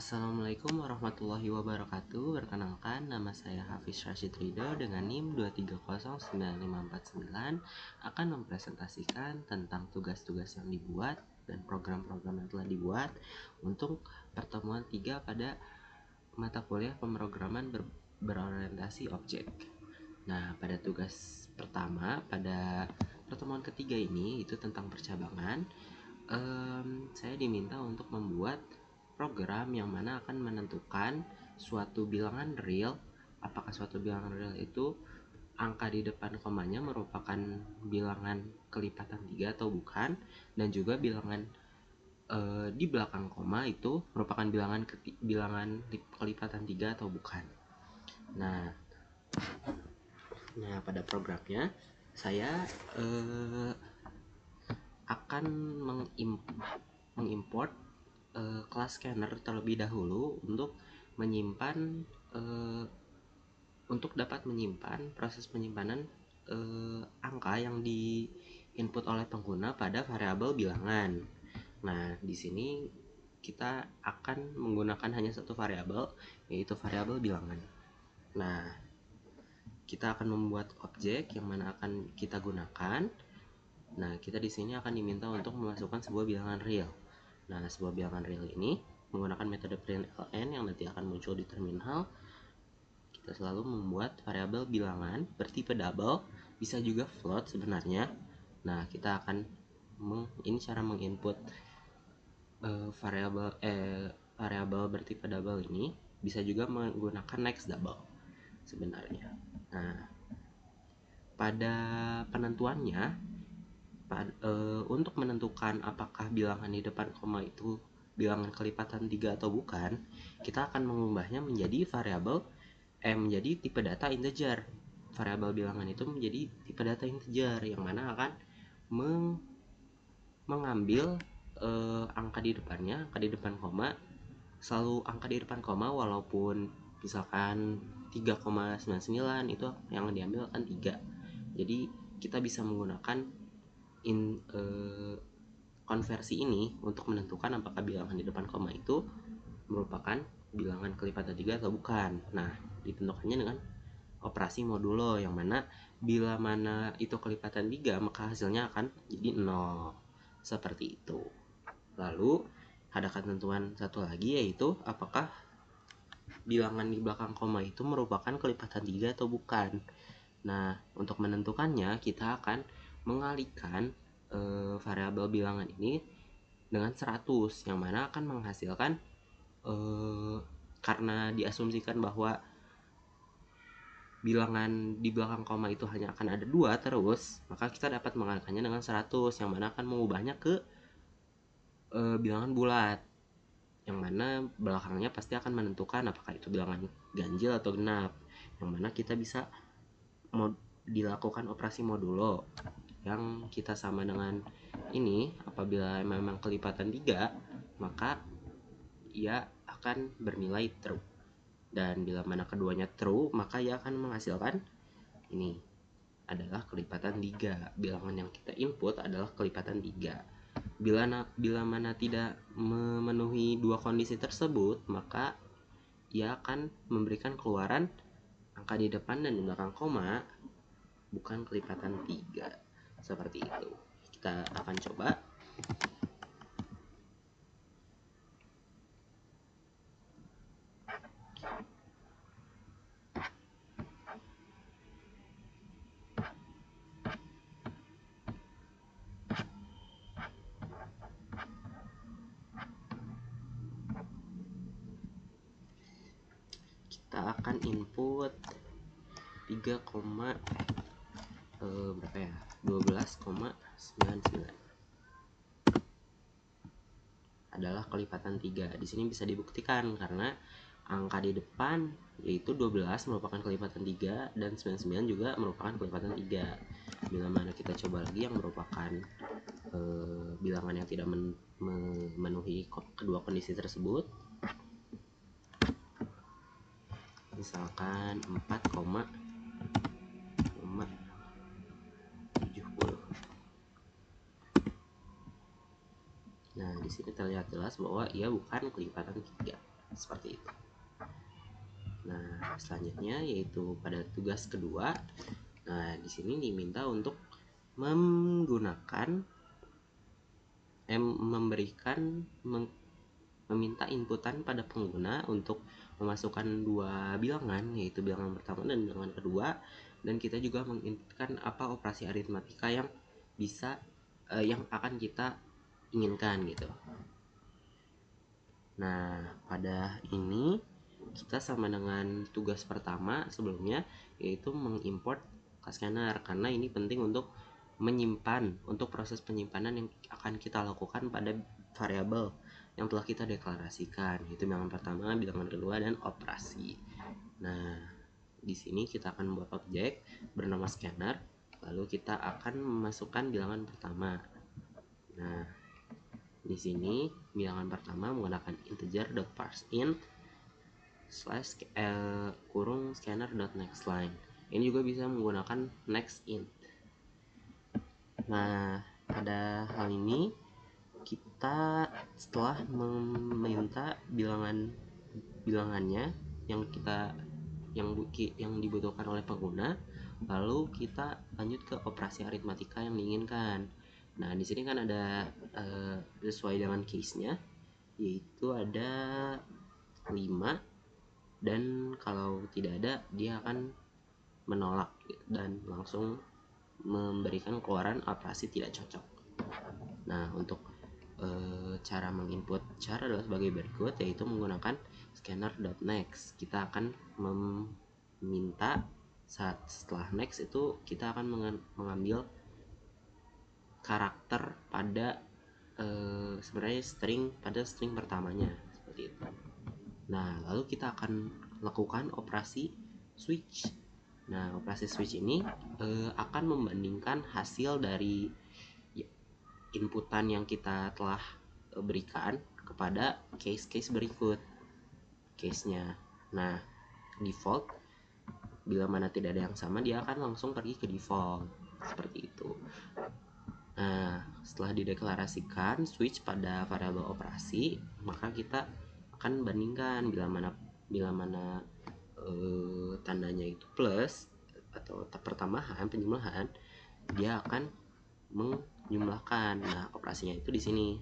Assalamualaikum warahmatullahi wabarakatuh. Perkenalkan, nama saya Hafiz Rashid Ridho dengan NIM 2309549 akan mempresentasikan tentang tugas-tugas yang dibuat dan program-program yang telah dibuat untuk pertemuan 3 pada mata kuliah pemrograman berorientasi objek. Nah, pada tugas pertama pada pertemuan ketiga ini itu tentang percabangan. Saya diminta untuk membuat program yang mana akan menentukan suatu bilangan real, apakah suatu bilangan real itu angka di depan komanya merupakan bilangan kelipatan 3 atau bukan, dan juga bilangan di belakang koma itu merupakan bilangan kelipatan 3 atau bukan. Nah, pada programnya saya akan mengimport kelas scanner terlebih dahulu untuk dapat menyimpan proses penyimpanan angka yang di input oleh pengguna pada variabel bilangan. Nah, di sini kita akan menggunakan hanya satu variabel, yaitu variabel bilangan. Nah, kita akan membuat objek yang mana akan kita gunakan. Nah, kita di sini akan diminta untuk memasukkan sebuah bilangan real. Nah, sebuah bilangan real ini menggunakan metode println yang nanti akan muncul di terminal. Kita selalu membuat variabel bilangan bertipe double, bisa juga float sebenarnya. Nah, kita akan ini cara menginput variabel bertipe double ini bisa juga menggunakan next double sebenarnya. Nah, pada penentuannya untuk menentukan apakah bilangan di depan koma itu bilangan kelipatan 3 atau bukan, kita akan mengubahnya menjadi menjadi tipe data integer. Variabel bilangan itu menjadi tipe data integer yang mana akan mengambil angka di depannya, angka di depan koma, selalu angka di depan koma walaupun misalkan 3,99 itu yang diambil akan 3. Jadi kita bisa menggunakan konversi ini untuk menentukan apakah bilangan di depan koma itu merupakan bilangan kelipatan 3 atau bukan. Nah, ditentukannya dengan operasi modulo yang mana bila mana itu kelipatan 3 maka hasilnya akan jadi 0. Seperti itu. Lalu ada ketentuan satu lagi, yaitu apakah bilangan di belakang koma itu merupakan kelipatan 3 atau bukan. Nah, untuk menentukannya kita akan mengalihkan variabel bilangan ini dengan 100, yang mana akan menghasilkan karena diasumsikan bahwa bilangan di belakang koma itu hanya akan ada 2 terus, maka kita dapat mengalihkannya dengan 100, yang mana akan mengubahnya ke bilangan bulat, yang mana belakangnya pasti akan menentukan apakah itu bilangan ganjil atau genap, yang mana kita bisa dilakukan operasi modulo yang kita sama dengan ini. Apabila memang kelipatan 3 maka ia akan bernilai true, dan bila mana keduanya true maka ia akan menghasilkan ini adalah kelipatan 3. Bilangan yang kita input adalah kelipatan 3. Bila mana tidak memenuhi dua kondisi tersebut, maka ia akan memberikan keluaran angka di depan dan di belakang koma bukan kelipatan 3. Seperti itu. Kita akan coba. Kita akan input 12,99 adalah kelipatan 3. Di sini bisa dibuktikan karena angka di depan yaitu 12 merupakan kelipatan 3 dan 99 juga merupakan kelipatan 3. Bila mana kita coba lagi yang merupakan bilangan yang tidak memenuhi kedua kondisi tersebut, misalkan 4,70. Nah, di sini terlihat jelas bahwa ia bukan kelipatan 3. seperti itu. Nah, selanjutnya yaitu pada tugas kedua. Nah, di sini diminta untuk meminta inputan pada pengguna untuk memasukkan dua bilangan, yaitu bilangan pertama dan bilangan kedua, dan kita juga menginputkan apa operasi aritmatika yang yang akan kita inginkan gitu. Nah, pada ini kita sama dengan tugas pertama sebelumnya, yaitu mengimport scanner, karena ini penting untuk untuk proses penyimpanan yang akan kita lakukan pada variabel yang telah kita deklarasikan, yaitu bilangan pertama, bilangan kedua, dan operasi. Nah, di sini kita akan membuat objek bernama scanner, lalu kita akan memasukkan bilangan pertama. Nah, di sini bilangan pertama menggunakan integer.parseInt kurung scanner.nextLine. Ini juga bisa menggunakan nextInt. Nah, pada hal ini kita setelah meminta bilangannya yang dibutuhkan oleh pengguna, lalu kita lanjut ke operasi aritmatika yang diinginkan. Nah, di sini kan ada sesuai dengan case-nya, yaitu ada 5, dan kalau tidak ada dia akan menolak dan langsung memberikan keluaran operasi tidak cocok. Nah, untuk cara menginput cara adalah sebagai berikut, yaitu menggunakan scanner.next. Kita akan meminta setelah next itu kita akan mengambil karakter pada sebenarnya string pertamanya, seperti itu. Nah, lalu kita akan lakukan operasi switch. Nah, operasi switch ini akan membandingkan hasil dari inputan yang kita telah berikan kepada case-case berikut case-nya. Nah, default, bila mana tidak ada yang sama, dia akan langsung pergi ke default, seperti itu. Nah, setelah dideklarasikan switch pada variabel operasi, maka kita akan bandingkan bila mana tandanya itu plus atau pertambahan, penjumlahan, dia akan menjumlahkan. Nah, operasinya itu di sini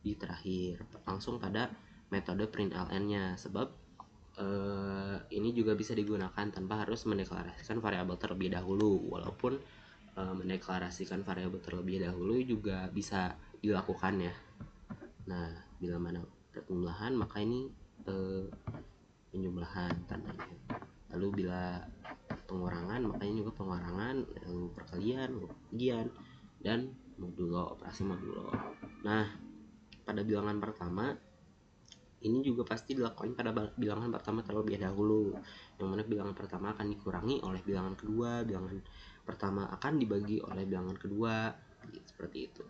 di terakhir, langsung pada metode println-nya, sebab ini juga bisa digunakan tanpa harus mendeklarasikan variabel terlebih dahulu. Walaupun mendeklarasikan variabel terlebih dahulu juga bisa dilakukan ya. Nah, bila mana perjumlahan, maka ini penjumlahan tandanya. Lalu bila pengurangan, makanya juga pengurangan, lalu perkalian, bagian, dan modulo, operasi modulo. Nah, pada bilangan pertama ini juga pasti dilakukan pada bilangan pertama terlebih dahulu, yang mana bilangan pertama akan dikurangi oleh bilangan kedua, bilangan pertama akan dibagi oleh bilangan kedua, seperti itu.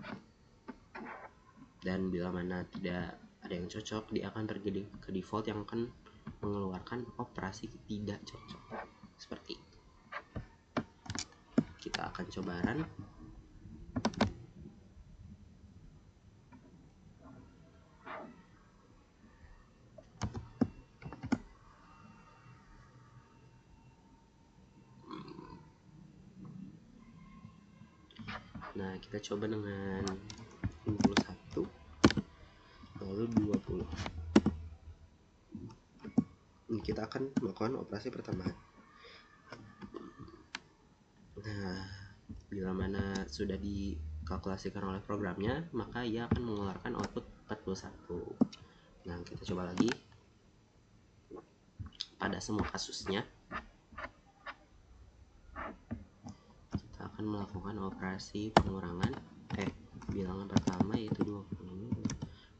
Dan bila mana tidak ada yang cocok, dia akan pergi ke default yang akan mengeluarkan operasi tidak cocok, seperti itu. Kita akan coba run. Nah, kita coba dengan 61 lalu 20. Kita akan melakukan operasi pertambahan. Nah, bila mana sudah dikalkulasikan oleh programnya, maka ia akan mengeluarkan output 41. Nah, kita coba lagi pada semua kasusnya. Kita akan melakukan operasi pengurangan bilangan pertama, yaitu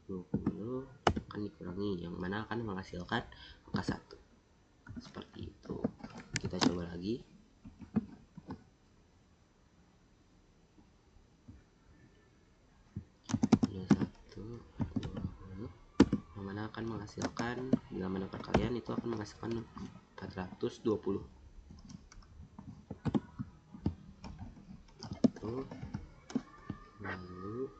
20 akan dikurangi, yang mana akan menghasilkan angka 1, seperti itu. Kita coba lagi. Akan menghasilkan, bila mana perkalian itu akan menghasilkan 420. Itu lalu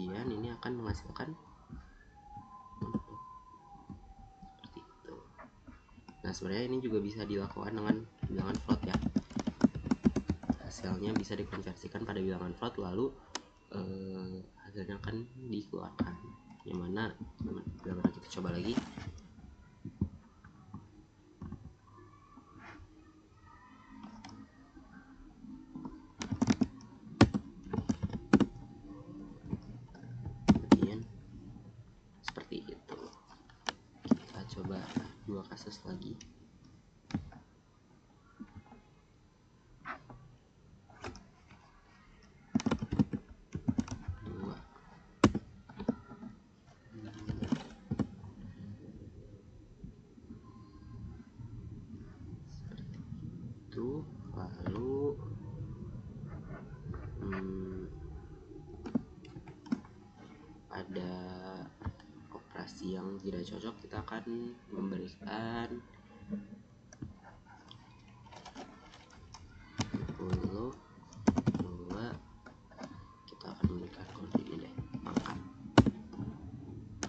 kemudian ini akan menghasilkan seperti itu. Nah sebenarnya ini juga bisa dilakukan dengan bilangan float ya, hasilnya bisa dikonversikan pada bilangan float lalu hasilnya akan dikeluarkan, yang mana kita coba lagi. Kemudian seperti itu. Kita coba dua kasus lagi. Lalu ada operasi yang tidak cocok, kita akan memberikan 10, 2, kita akan memberikan kode ini deh, pangkat.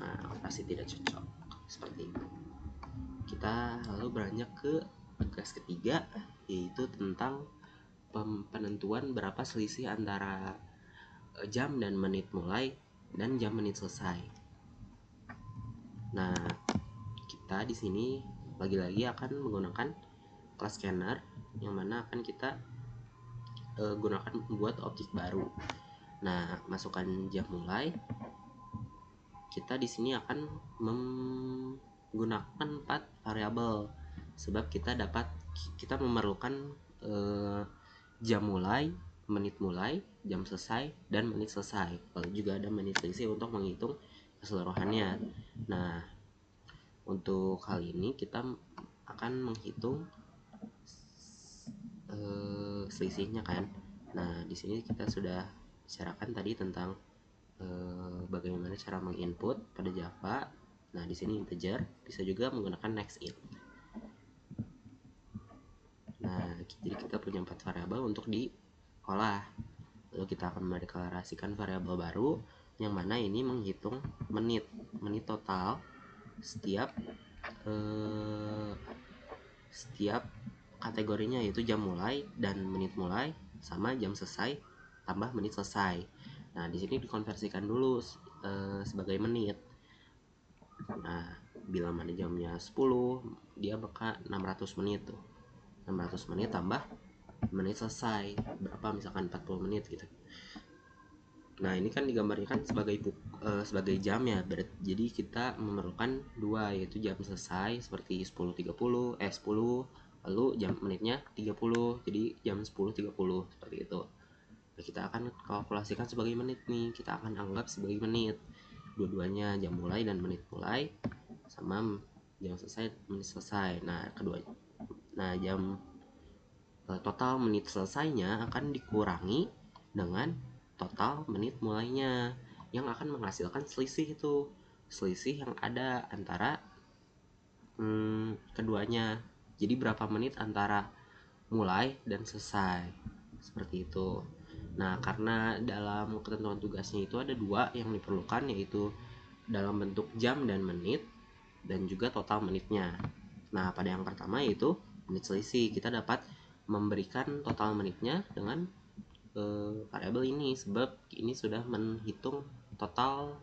Nah operasi tidak cocok seperti itu. Kita lalu beranjak ke tugas ketiga, yaitu tentang penentuan berapa selisih antara jam dan menit mulai dan jam menit selesai. Nah, kita di sini lagi-lagi akan menggunakan class scanner, yang mana akan kita gunakan buat objek baru. Nah, masukkan jam mulai. Kita di sini akan menggunakan 4 variabel, sebab kita memerlukan jam mulai, menit mulai, jam selesai, dan menit selesai. Lalu juga ada menit selisih untuk menghitung keseluruhannya. Nah, untuk hal ini kita akan menghitung selisihnya kan. Nah, di sini kita sudah bicarakan tadi tentang bagaimana cara menginput pada Java. Nah, di sini integer, bisa juga menggunakan next int. Nah, jadi kita punya 4 variabel untuk diolah. Lalu kita akan mendeklarasikan variabel baru yang mana ini menghitung menit total setiap kategorinya, yaitu jam mulai dan menit mulai sama jam selesai tambah menit selesai. Nah, di sini dikonversikan dulu sebagai menit. Nah, bila mana jamnya 10, dia bakal 600 menit tuh. 600 menit tambah menit selesai berapa, misalkan 40 menit gitu. Nah, ini kan digambarkan sebagai jam ya. Jadi kita memerlukan 2, yaitu jam selesai seperti 10.30, 10, lalu jam menitnya 30, jadi jam 10.30 seperti itu. Nah, kita akan kalkulasikan sebagai menit nih, kita akan anggap sebagai menit. Dua-duanya, jam mulai dan menit mulai, sama jam selesai menit selesai. Nah, keduanya. Nah, jam total menit selesainya akan dikurangi dengan total menit mulainya, yang akan menghasilkan selisih itu, selisih yang ada antara keduanya. Jadi berapa menit antara mulai dan selesai, seperti itu. Nah, karena dalam ketentuan tugasnya itu ada 2 yang diperlukan, yaitu dalam bentuk jam dan menit, dan juga total menitnya. Nah, pada yang pertama yaitu menit selisih, kita dapat memberikan total menitnya dengan variabel ini, sebab ini sudah menghitung total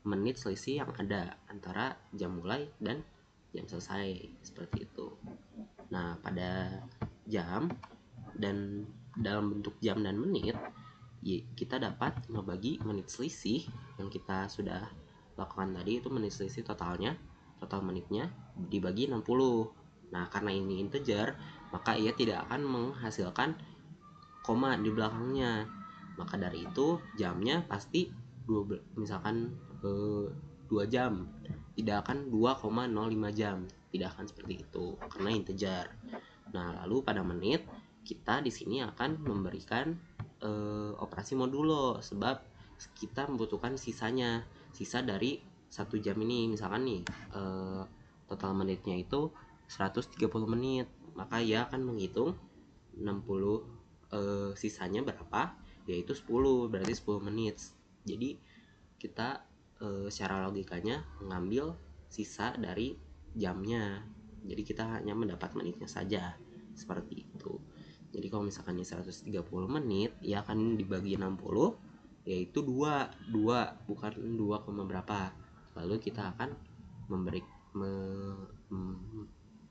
menit selisih yang ada antara jam mulai dan jam selesai, seperti itu. Nah, pada jam dan dalam bentuk jam dan menit, kita dapat membagi menit selisih yang kita sudah lakukan tadi, itu menit selisih totalnya, total menitnya dibagi 60. Nah, karena ini integer, maka ia tidak akan menghasilkan koma di belakangnya. Maka dari itu jamnya pasti misalkan 2 jam, tidak akan 2,05 jam, tidak akan seperti itu karena integer. Nah, lalu pada menit kita di sini akan memberikan operasi modulo, sebab kita membutuhkan sisa dari 1 jam ini. Misalkan nih total menitnya itu 130 menit, maka ia akan menghitung 60 sisanya berapa, yaitu 10, berarti 10 menit. Jadi kita secara logikanya mengambil sisa dari jamnya, jadi kita hanya mendapat menitnya saja, seperti itu. Jadi kalau misalkan 130 menit ya akan dibagi 60, yaitu 2 bukan 2, berapa. Lalu kita akan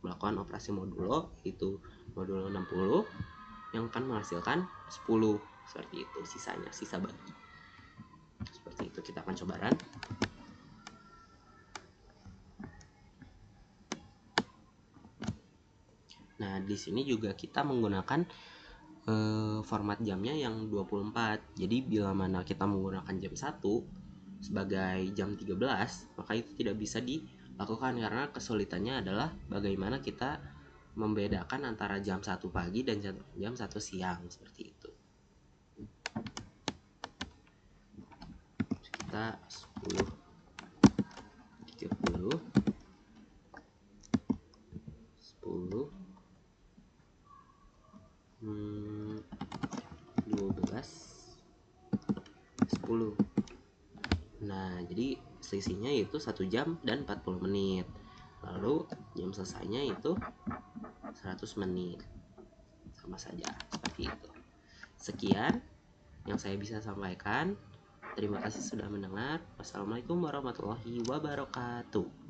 melakukan operasi modulo, yaitu modulo 60 yang akan menghasilkan 10, seperti itu. Sisanya sisa bagi, seperti itu. Kita akan coba run. Nah, di sini juga kita menggunakan format jamnya yang 24. Jadi bila mana kita menggunakan jam 1 sebagai jam 13, maka itu tidak bisa dilakukan karena kesulitannya adalah bagaimana kita membedakan antara jam 1 pagi dan jam 1 siang, seperti itu. Kita 10 30 10 12 10. Nah, jadi selisihnya itu 1 jam dan 40 menit. Lalu jam selesainya itu 100 menit. Sama saja, seperti itu. Sekian yang saya bisa sampaikan. Terima kasih sudah mendengar. Wassalamualaikum warahmatullahi wabarakatuh.